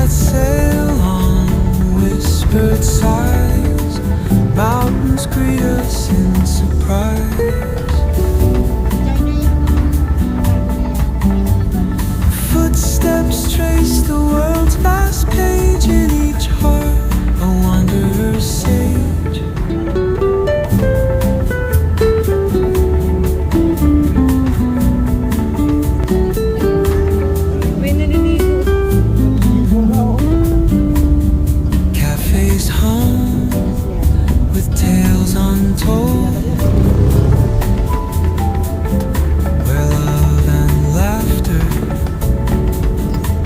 that sail on whispered sighs, mountains greet us in surprise. Footsteps trace the world's last page, in each heart a wanderer's sage. Cafes hum with tales untold, where love and laughter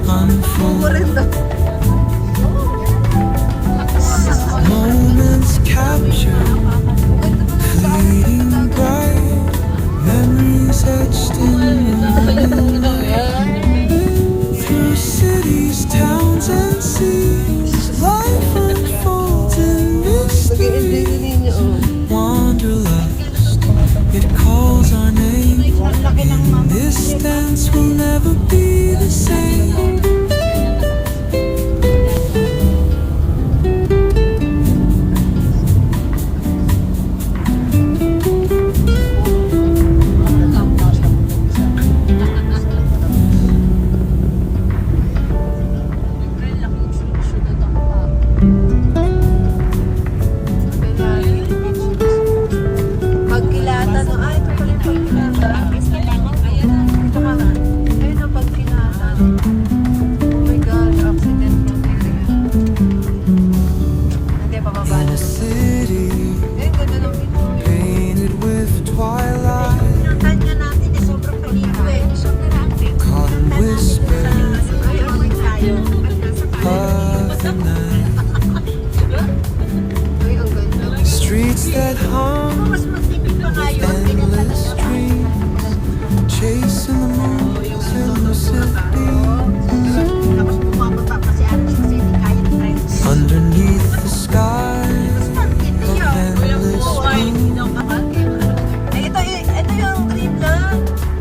unfold. Moments captured, fleeting bright, memories etched in the light. Through cities, towns and seas, life unfolds in mystery. Wanderlust, it calls our name. In this dance we'll never be the same. Streets that hum with endless dreams, chasing the moons in Mississippi. Underneath the sky of endless blue,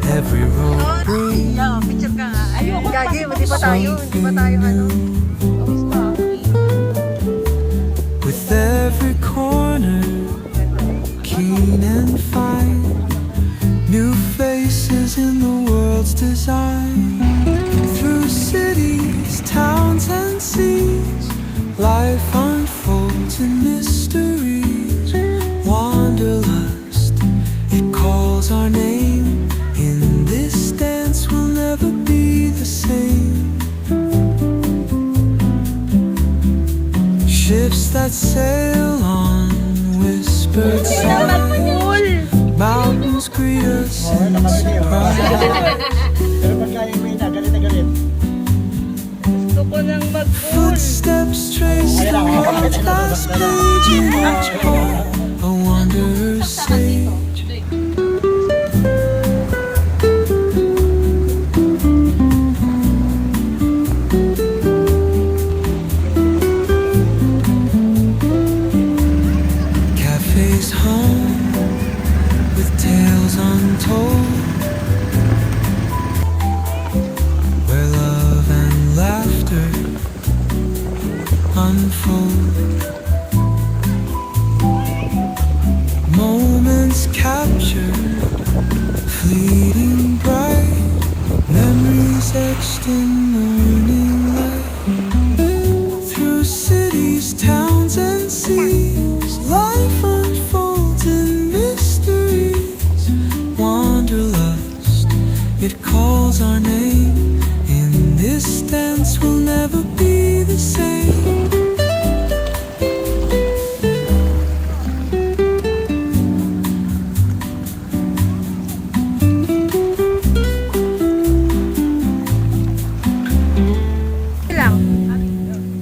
every road brings something new. With every corner keen and fine, new faces in the world's design. Through cities, towns and seas, life unfolds in mysteries. Wanderlust, it calls our name. In this dance we'll never be the same. Ships that sail on whispered sighs, mountains greet us in surprise. Footsteps trace the world's last page, in each heart a wanderer's sage. Cafes hum with tales untold, where love and laughter unfold. Moments captured, fleeting bright, memories etched in the morning light. Through cities, towns and seas, life unfolds in mysteries. Wanderlust, it calls our name. In this dance we'll never be the same.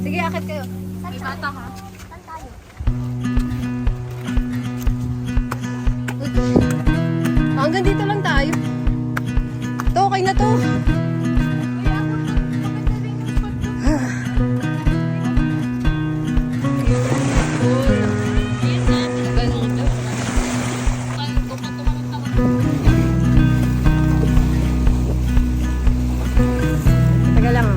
Sige, akit kayo. May bata ka? Saan tayo? Hanggang dito lang tayo. Ito, okay na to. Taga lang.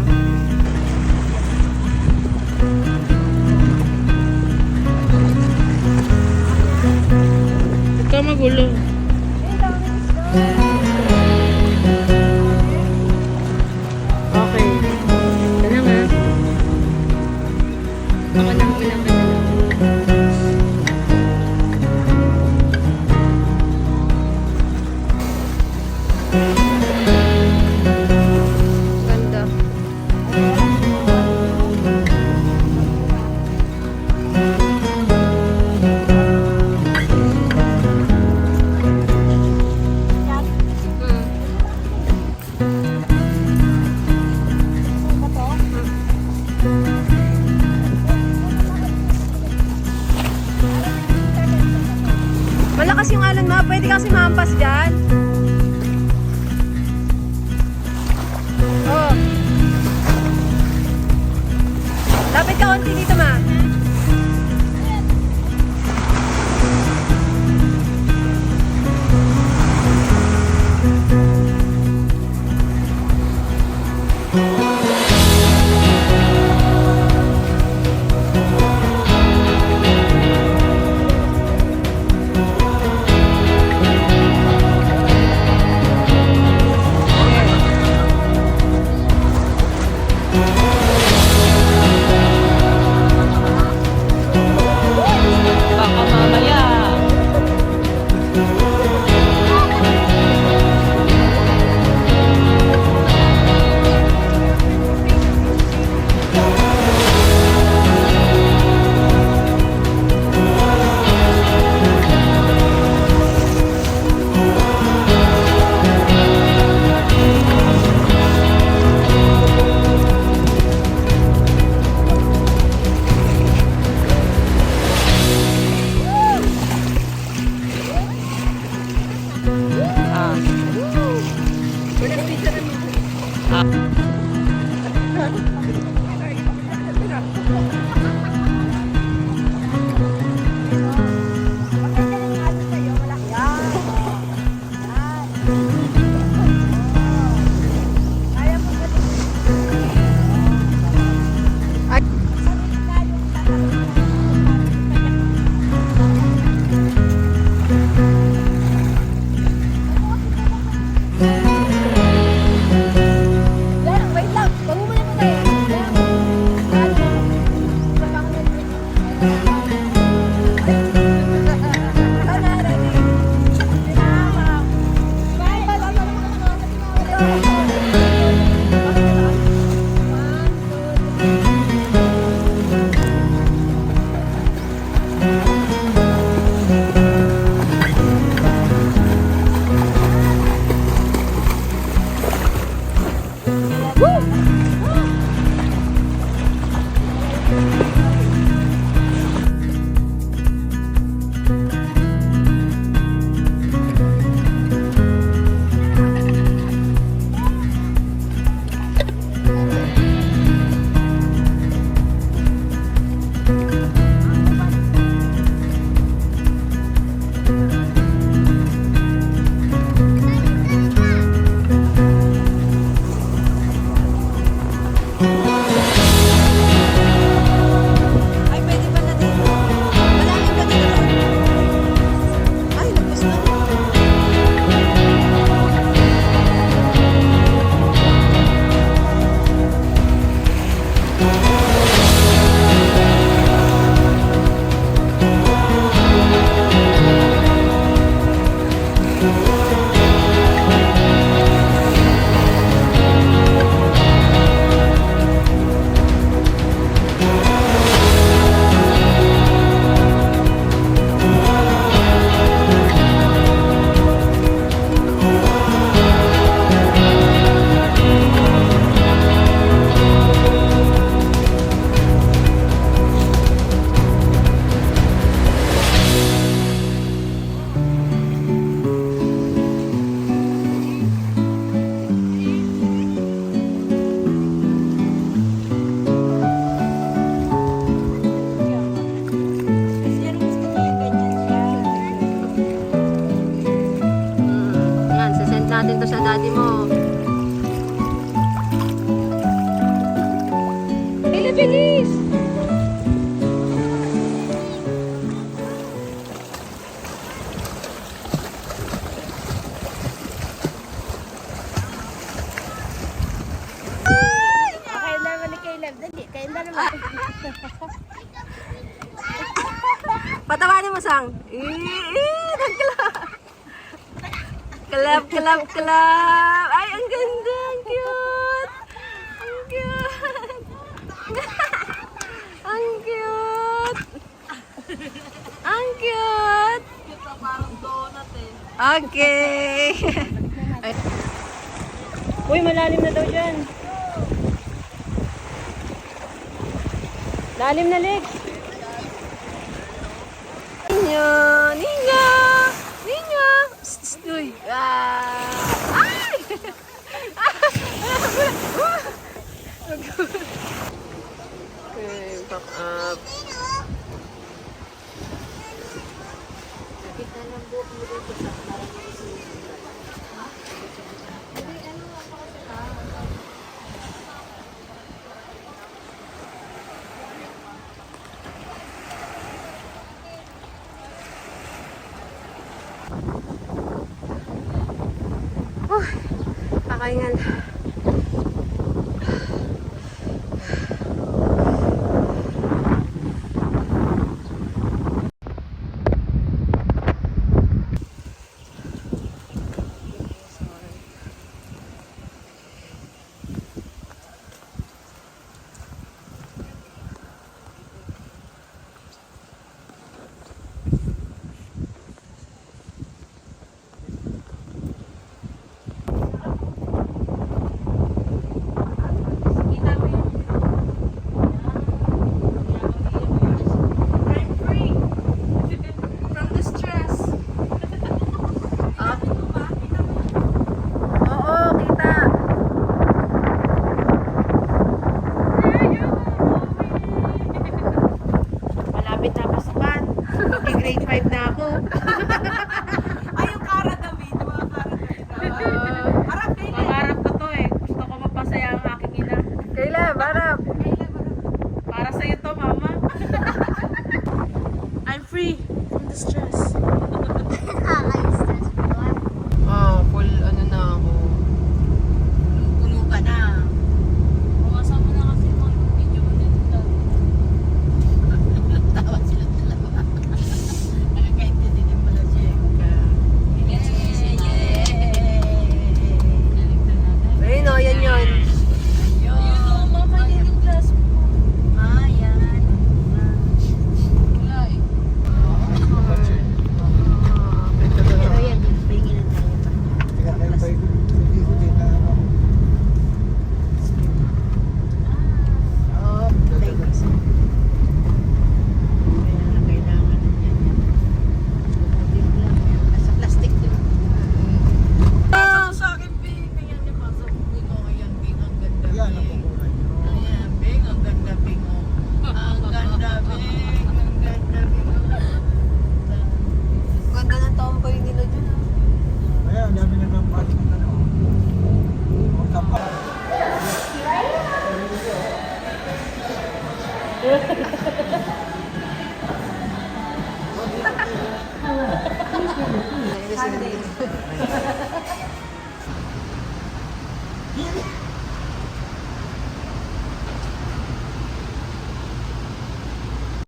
malakas yung alon mo. Pwede kasi mahampas dyan. Oh. Lapit ka konti dito, ma. Baka mamaya. Wait lang. Huwag mo muna patay. natin to sa daddy mo. Bilis, bilis! Okay naman ni Caleb. Dali, kayo na naman. Patawanin mo, Sang. Nagkalap. Kalap, kalap, kalap. Ay, ang ganda. Ang cute. Ang cute. Ang cute. Ang cute. Parang donut eh. Okay. Ay. Uy, malalim na daw dyan. Lalim na, Lex. Ninyo, Ninyo. Okay, back up. Kita ng buhok mo dito sa parang kasi. Pakaingan. I'm free. From the stress. Oo, kita. Malapit na pasukan. Mag-grade 5 na ako. Ay, yung Cara David. Mga Cara David. Harap din. Pangarap ko to eh. Gusto ko mapasaya ang aking ina. Kailan? Barap. Para sa'yo to, mama. I'm free from the stress. Nakaka-stress po. Full ano na ako. Puno ka na. Bukasan mo na kasi mga video mo dito dati. Tawa sila dalawa. Nakakaintindi din pala siya. Ayun o, yan yun. Ayun, mama, yan yung glass mo. Yan. Wala eh. Pero yan, yung pingin na tayo. Oh, thanks. Kailangan na yan. Bumutin lang yan. Nasa plastic din. Sa akin, Bing. Tingnan niyo pa sa buhay ko. Ayan, Bing. Ang ganda, Bing. Ayan, Bing. Ang ganda, Bing. Ang ganda, Bing. Ang ganda, Bing. Ganda ng tomboy nila dyan. Ayan, dami na ng pati ng ano. Ang kapal.